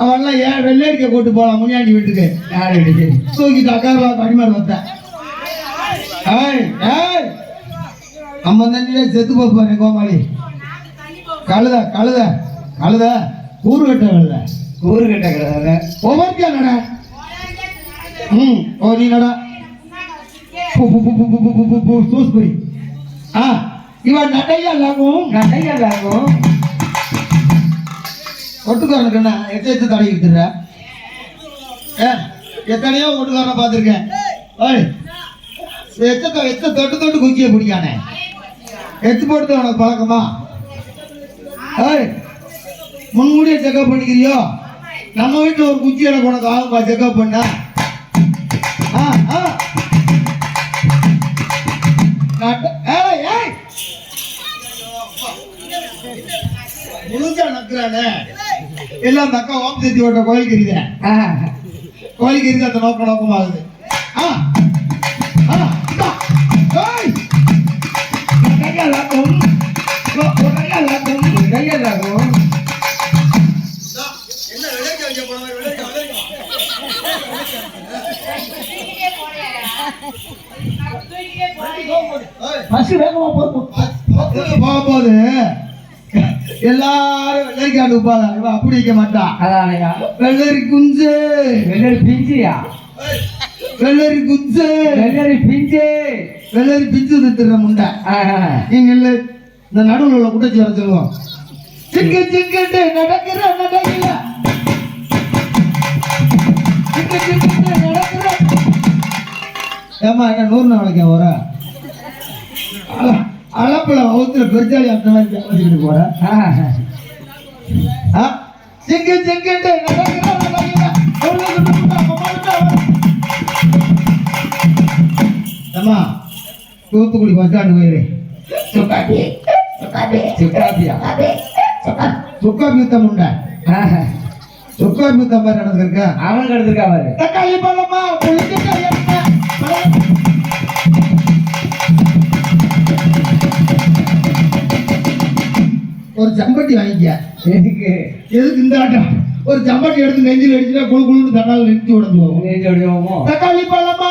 அவன்லாம் ஏன் வெள்ளடிக்க கூட்டு போலாம் முனியாண்டி வீட்டுக்கு. யார் வீட்டுக்கு? தூக்கிட்டு அக்காரா அடிமாடு வந்தேன். அம்மா தண்ணியில செத்து போப்பாரு கோமாளி. கழுத கழுத கழுத கூறு கட்ட கழுத கூறு கட்ட கழுத ஒவ்வொருக்கா நட. ஓ நீ நட சூஸ்புரி. இவன் நடையல்லாகும் நடையல்லாகும் ஒட்டுக்காரனுக்குண்ணா எச்ச தடவி விட்டுற. எத்தனையோ ஒட்டுக்காரனை பார்த்துருக்கேன். எச்ச தொட்டு தொட்டு குக்கிய பிடிக்கானே எச்சு போட்டு உனக்கு பழக்கமா? முன்கூடிய செக்அப் பண்ணிக்கிறியோ? நம்ம வீட்டில் ஒரு குச்சி எனக்கு உனக்கு ஆகும்பா செக்அப் பண்ண. முழுஞ்சா நக்குறானே எல்லாம் அந்த அக்கா ஓம் சேர்த்தி ஓட்ட கோயிலுக்கு கோயிலுக்கு அந்த நோக்கமாகுது. போகும்போது எல்லாரும் வெள்ளரிக்காண்டு உப்பாத அப்படி வைக்க மாட்டான். அதானையா வெள்ளரி குஞ்சு வெள்ளரி பிஞ்சியா வெள்ளரி குஞ்சு வெள்ளரி பிஞ்சு வெள்ளரி பிஞ்சு திட்டுற முண்டை. நீங்க இல்ல இந்த நடுவில் உள்ள குட்டச்சி வர சொல்லுவோம். சிக்கு சிக்கிட்டு நடக்கிற நடக்கல சிக்கு சிக்கிட்டு நடக்கிற. ஏமா என்ன 100 நாளைக்கு வர அளப்புல வகுத்துல பெருச்சாலி அந்த மாதிரி வச்சுக்கிட்டு போற. சிங்கு சிங்கிட்டு ஏமா தூத்துக்குடி பஸ் ஸ்டாண்டு போயிரு. சுக்காபித்தம் உண்டா? சுக்காபித்தம் மாதிரி நடந்திருக்க அவனுக்கு எடுத்திருக்கா பாரு. தக்காளி பழமா ஒரு சம்பட்டி வாங்கிக்க. எதுக்கு எதுக்கு இந்த ஆட்டம்? ஒரு சம்பட்டி எடுத்து நெஞ்சில் அடிச்சுனா குழு குழுன்னு தக்காளி நெஞ்சு உடஞ்சு போகும். நெஞ்சு உடஞ்சுவோமோ? தக்காளி பழமா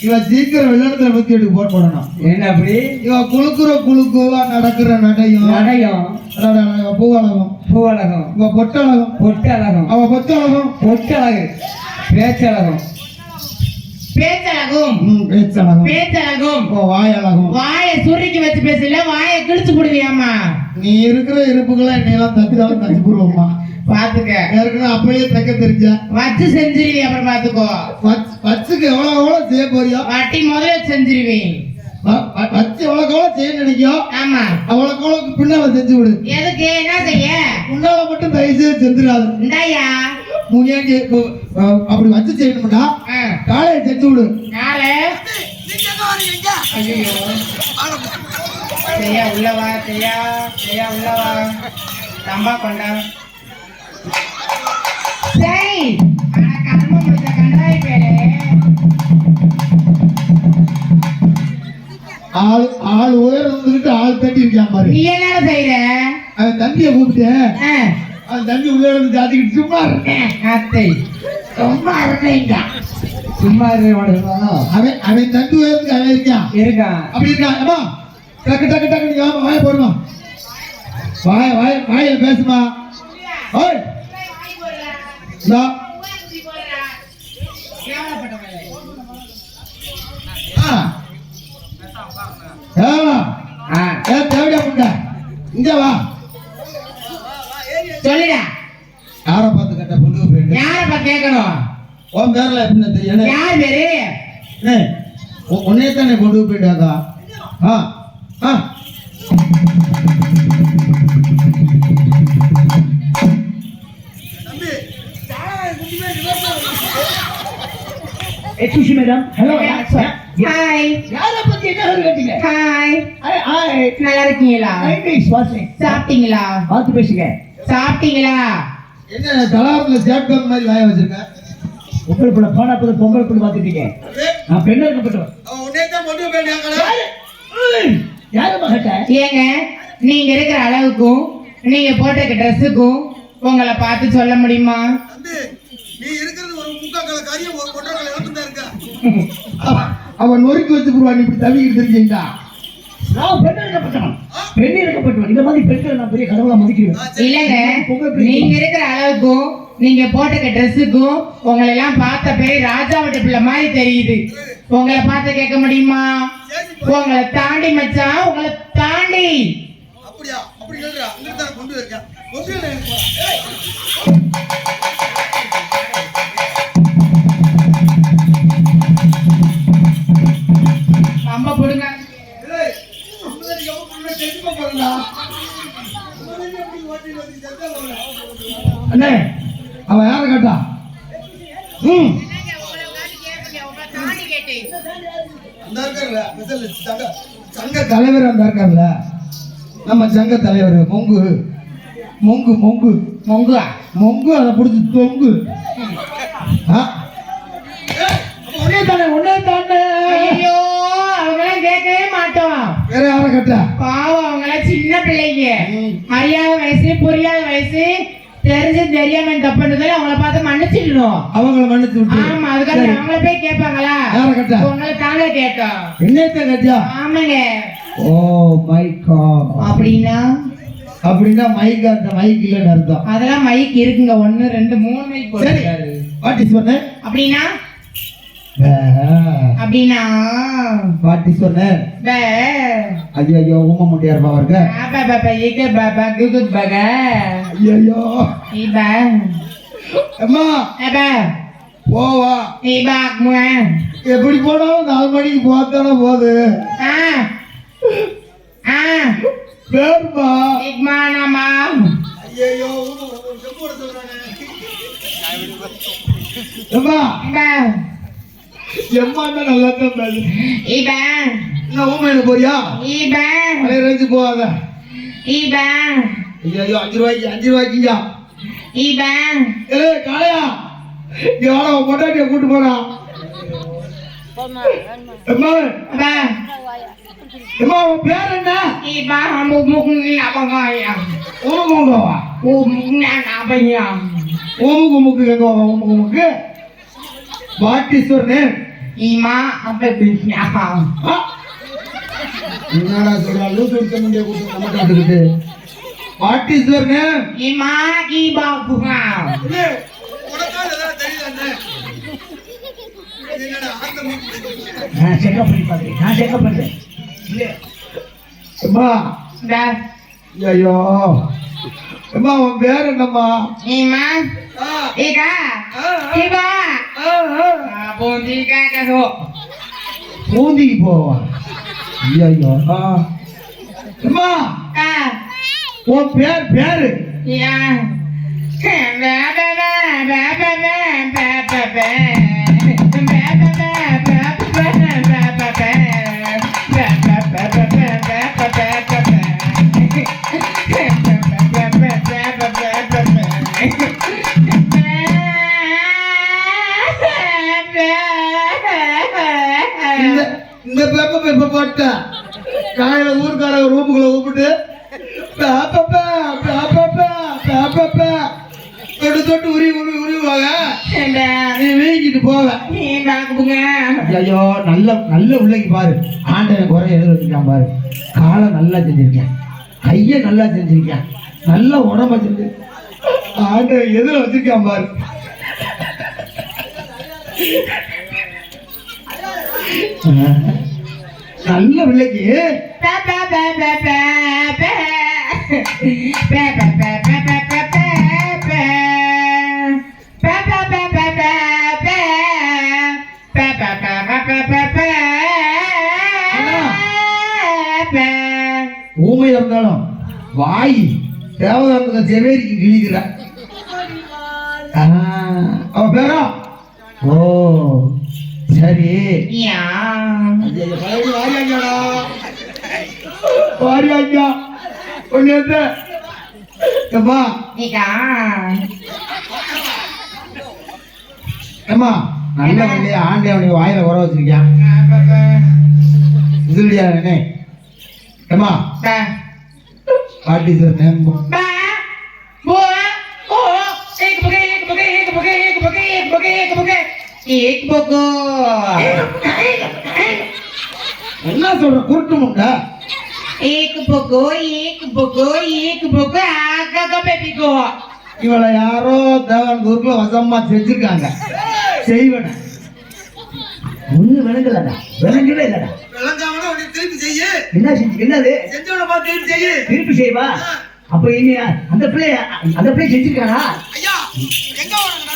இவ சீக்கிரம் வெள்ளத்துல பத்தி எடுத்து போடணும். என்ன அப்படி? இவ குழுக்குற குழுக்குவா நடக்கிற நடையும் நடையும் பூவழகம் பூவழகம் இவ பொட்டழகம் பொட்டழகம் அவ பொட்டழகம் பொட்டழகு பேச்சழகம் பேச்சழகும் பேச்சழகும் பேச்சழகும் வாயழகும். வாயை சுருக்கி வச்சு பேசல வாயை கிழிச்சு போடுவியாமா? நீ இருக்கிற இருப்புகளை என்னெல்லாம் தப்பிதாலும் தச்சு போடுவோம்மா. பாத்துக்க ஏற்கனவே அப்பயே தைக்க தெரிஞ்ச வச்சு செஞ்சிருவி. அப்புறம் பாத்துக்கோ வச்சுக்கு எவ்வளவு செய்ய போறியோ வட்டி முதல்ல செஞ்சிருவேன். வச்சு எவ்வளவு செய்ய நினைக்கோ ஆமா அவ்வளவு பின்னால செஞ்சு விடு. எதுக்கு என்ன செய்ய? முன்னால மட்டும் தயவு செஞ்சிடாது. இந்தாயா முனியாண்டி அப்படி வச்சு செய்யணும்டா காலையை செஞ்சு விடு. செய்யா உள்ளவா செய்யா செய்யா உள்ளவா தம்பா கொண்டா சரி கர்ம முடிச்ச கண்டாய் பேரே. ஆள் உயர் வந்துகிட்டு ஆள் தட்டி இருக்கான் பாரு. நீ என்ன செய்யற? அவன் தம்பியை கூப்பிட்டு அவன் தம்பி உள்ள இருந்து ஜாத்திக்கிட்டு சும்மா இருக்கேன் அத்தை சும்மா இருக்கேங்க சும்மா இருக்க. அவன் தம்பி உயர்ந்து அவன் இருக்கான் இருக்கான் அப்படி இருக்கான். அம்மா டக்கு டக்கு டக்கு வாய போடுமா வாய வாய வாயில பேசுமா. ஓய் தேவையா முண்டா இங்க வா சொல்லிடா. யார பார்த்து கட்ட பொண்ணு போயிட்டு யார பார்த்து கேட்கணும்? உன் பேர்ல எப்படின்னு தெரியும்? யார் பேரு? உன்னையத்தானே கொண்டு போயிட்டாக்கா. Excuse me, madam. Hello. Hi. யாரை பத்தி என்ன கேட்டீங்க? Hi. Hi. நல்லா இருக்கீங்களா? English வாசிங்க. சாப்பிட்டீங்களா? பார்த்து பேசுங்க. சாப்பிட்டீங்களா? என்ன தலாரத்துல ஜாக் மாதிரி வாய வச்சிருக்க? பொங்கல் புள்ள பானா பொங்கல் புள்ள பார்த்துட்டீங்க. நான் பெண்ணா இருக்கப்பட்டவன். அவன் உன்னே தான் பொண்ணு போய் கேட்கல. யாரு மகட்ட? ஏங்க நீங்க இருக்கிற அளவுக்கும் நீங்க போட்டிருக்க ட்ரெஸ்ஸுக்கும் உங்களை பார்த்து சொல்ல முடியுமா? தம்பி நீ இருக்கிறது ஒரு முக்காக்கால காரியம் ஒரு கொட்டக்கால எழுத்து தான் இருக்கா. அவன் நொறுக்கி வச்சு போடுவான். இப்படி தவிக்கிட்டு தெரிஞ்சீங்களா? நான் பெண்ணா இருக்கப்பட்டவன். பெண்ணு இருக்கப்பட்டவன். இந்த மாதிரி பெண்களை நான் பெரிய கடவுளா மதிக்கிறேன். இல்லங்க நீங்க இருக்கிற அளவுக்கும் நீங்க போட்டிருக்க ட்ரெஸ்ஸுக்கும் உங்களை எல்லாம் பார்த்த பேரு ராஜாவட்ட பிள்ளை மாதிரி தெரியுது. உங்களை பார்த்து கேட்க முடியுமா? உங்களை தாண்டி மச்சான், உங்களை தாண்டி. அப்படியா? அப்படி இல்லடா. இங்க தான் கொண்டு இருக்கேன். கொண்டு எனக்கு. ரொம்ப புடுங்க. ஏய் நம்ம நீ எப்ப பண்ண செஞ்சு போறடா. நம்ம நீ எப்படி ஓட்டி வந்து செஞ்சா போறடா. அண்ணே அவன் யாரை கேட்டா? அந்த இருக்கறல மிசல் சங்க தலைவர் அந்த இருக்கார்ல, நம்ம சங்க தலைவர் மொங்கு மொங்கு மொங்கு மொங்குவா மொங்கு அதை பிடிச்சி தொங்கு. ஒன்னே தானே ஒன்னே தானே. ஐயோ அவங்களாம் கேட்கவே மாட்டோம். வேற யாரை கேட்டா? பாவம் அவங்களாம் சின்ன பிள்ளைங்க, அறியாத வயசு புரியாத வயசு, தெரிஞ்சு தெரியாம தப்புன்றதால அவங்கள பார்த்து மன்னிச்சிடணும். அவங்கள மன்னிச்சு விட்டு. ஆமா அதுக்காக அவங்கள போய் கேட்பாங்களா? யாரை கேட்டா? உங்களை தானே கேட்டோம். என்னத்த கேட்டியா? ஆமாங்க. Oh my God. அப்படின்னா அப்படின்னா மைக் அந்த மைக் இல்லைன்னு அர்த்தம். அதெல்லாம் மைக் இருக்குங்க. 1 2 3 மைக் போட்டுருக்காரு. வாட் இஸ் சொன்ன? அப்படின்னா அப்படின்னா வாட் இஸ் சொன்ன? பே ஐயோ ஐயோ ஊம முட்டியார் பாவர்க்க. பாபா பாபா ஏக பாபா குகுத் பகா ஐயோ இபா அம்மா ஏபா போவா. இபா முஆ எப்படி போனாலும் 4 மணிக்கு போத்தானே போகுது. ஆ ஆ பேர்மா இக்மானமா ஐயோ செப்போட சொல்றானே. அம்மா இபா எம்மா தான் நல்லா தான் பேசு. இபா என்ன ஊமையில போறியா? இபா பழைய ரேஞ்சு போகாத. இபா ஐயோ 5 ரூபாய்க்குயா. இபா ஏய் காளையா இங்க வாடா, உன் பொண்டாட்டியை கூட்டு போடா. அம்மா பா அம்மா உன் பேர் என்ன? இபா முமுக்கு நபங்கயா உமுக்கு உங்கவா? முமுக்கு நபங்கயா உமுக்கு உமுக்கு எங்க வா? உமுக்கு உமுக்கு வாட் இஸ் யுவர் நேம்? இமா அப்ப பிஸ்யா என்னடா சொல்றா? லூஸ் எடுக்க முடிய கூட்டு நம்ம காட்டுக்கிட்டு. What is your name? இமா இபா புகா ஏய் உனக்கால ஏதாவது தெரியுதானே? என்னடா அந்த மூக்கு. நான் செக்அப் பண்ணி பார்த்தேன். நான் செக்அப் பண்றேன். இல்ல அம்மா டா ஐயோ அம்மா உன் பேர் என்னம்மா? இமா ஆ இகா இபா போந்திகா கசோ பூந்திக்கு போவா. ஐயோ அம்மா ஆ உன் பேரு யா பா பா பா பா பா பா பா இந்த பேப்பர் இப்ப போட்ட காலையில ஊருக்காரங்க ரூமுக்குள்ள கூப்பிட்டு தொட்டு தொட்டு உருவாங்க. நீ வீங்கிட்டு போவ. ஐயோ நல்ல உள்ளைக்கு பாரு. ஆண்டவன் குறை எழுத வச்சிருக்கான் பாரு. காலை நல்லா செஞ்சிருக்கேன், கைய நல்லா செஞ்சிருக்கேன், நல்ல உடம்ப செஞ்சு ஆண்டவன் எதுல வச்சிருக்கான் பாரு. நல்ல பிள்ளைக்கு ஊமை இருந்தாலும் வாய் தேவதாரத்துக்கு செவேரிக்கு கிழிக்கிற. அவ பேரா? ஓ சரி. வாரியாங்கா ஒண்ணு ஏம்மா நல்ல வண்டியை ஆண்டி அவனுக்கு வாயில உர வச்சிருக்கான் இதுலடியா என்ன ஏமா வாட் இஸ் யுவர் நேம் என்ன சொல்ற குருட்டு முண்டை இவளை யாரோ தேவனூர்ல வசமா செஞ்சிருக்காங்க செய்வன ஒண்ணு விளங்கலடா விளங்கவே இல்லடா விளங்காமல உன்னை திருப்பி செய்யு என்ன செஞ்சு என்னது செஞ்சவன பார்த்து திருப்பி செய்யு திருப்பி செய்வா அப்ப இனி அந்த பிள்ளை செஞ்சிருக்கானா ஐயா எங்க வரணும்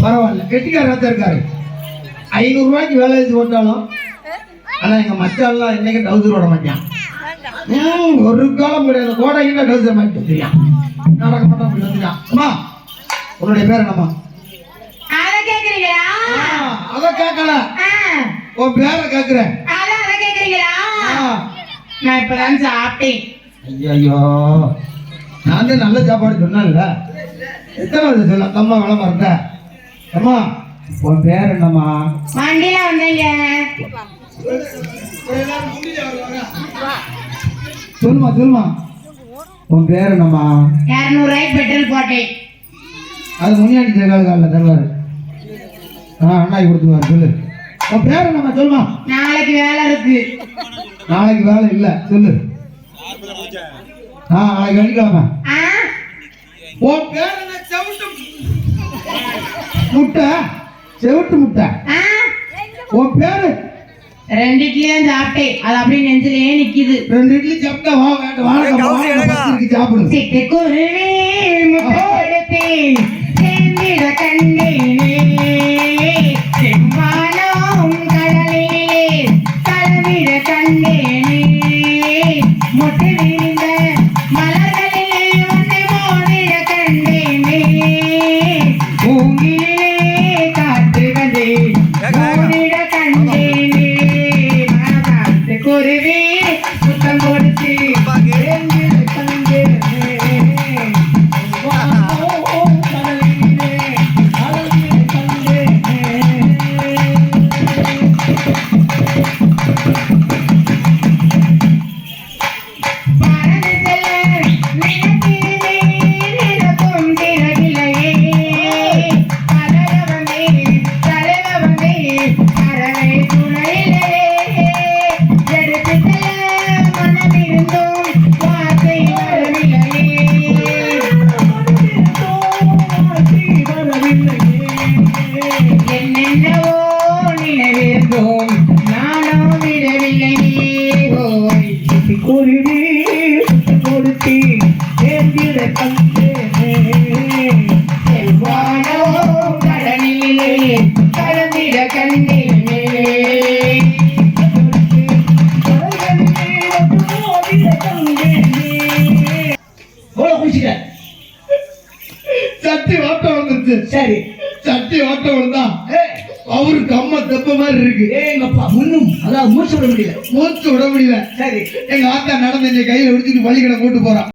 பரவாயில்ல கெட்டிக்காரத்தான் இருக்காரு 500 ரூபாய்க்கு வேலை செஞ்சு போட்டாலும் ஆனா எங்க மச்சான்லாம் என்னைக்கு டவுசர் ஓட மாட்டான் ஒரு காலம் கிடையாது கோடைக்கு டவுசர் மாட்டி தெரியும் நடக்க மாட்டான் அப்படி வந்துட்டான் அம்மா உன்னுடைய பேர் என்னம்மா அத கேக்குறீங்களா அத கேட்கல உன் பேரை கேட்கிறேன் அத கேக்குறீங்களா நான் இப்பதான் சாப்பிட்டேன் ஐயோ நான் தான் நல்ல சாப்பாடு சொன்னேன்ல எத்தனை வருஷம் சொல்ல அம்மா வேலை மறந்த அம்மா உன் பேர் என்னம்மா வண்டியில வந்தீங்க சொல்லுமா சொல்லுமா உன் பேர் என்னம்மா 200 ரூபாய்க்கு பெட்ரோல் போட்டேன் அது முன்னாடி காலில் தருவாரு அண்ணாக்கு கொடுத்துருவாரு சொல்லு உன் பேர் என்னம்மா சொல்லுமா நாளைக்கு வேலை இருக்கு நாளைக்கு வேலை இல்லை சொல்லு நாளைக்கு வெள்ளிக்கிழமை உன் பேர் என்ன முட்டை செவிட்டு முட்டை உன் பேரு 2 இட்லி தான் சாப்பிட்டேன் அது அப்படியே நெஞ்சிலே நிக்குது 2 இட்லி சாப்பிட்டா வா வேண்டாம் வாழை சாப்பிடு சிட்டுக்குருவி முட்டை கொடுத்து சேர்ந்திட கண்டேனே செம்மானம் கடலிலே கலந்திட கண்டேனே முட்டை விரிந்த மலர்களிலே வந்து மோதிட கண்டேனே பூங்கிலே காற்று வந்து மோதிட கண்டேனே குருவி சுத்தம் கொடுத்து சேர்ந்திட கண்டேனே என்னென்னவோ நினைவிருந்தோம் நானோ விடவில்லையே ஓய் குருவி கொடுத்தி சேர்ந்திட கண்டேனே செவ்வானோ கடலிலே கலந்திட கண்டேனே சட்டி ஓட்டம் வந்துருச்சு சரி சட்டி ஓட்டம் விழுந்தா அவருக்கு அம்மா தெப்ப மாதிரி இருக்கு எங்கப்பா முன்னும் அதாவது மூச்சு விட முடியல மூச்சு விட முடியல சரி எங்க ஆத்தா நடந்து எங்க கையில விடுத்துட்டு பள்ளிக்கூடம் கூட்டு போறான்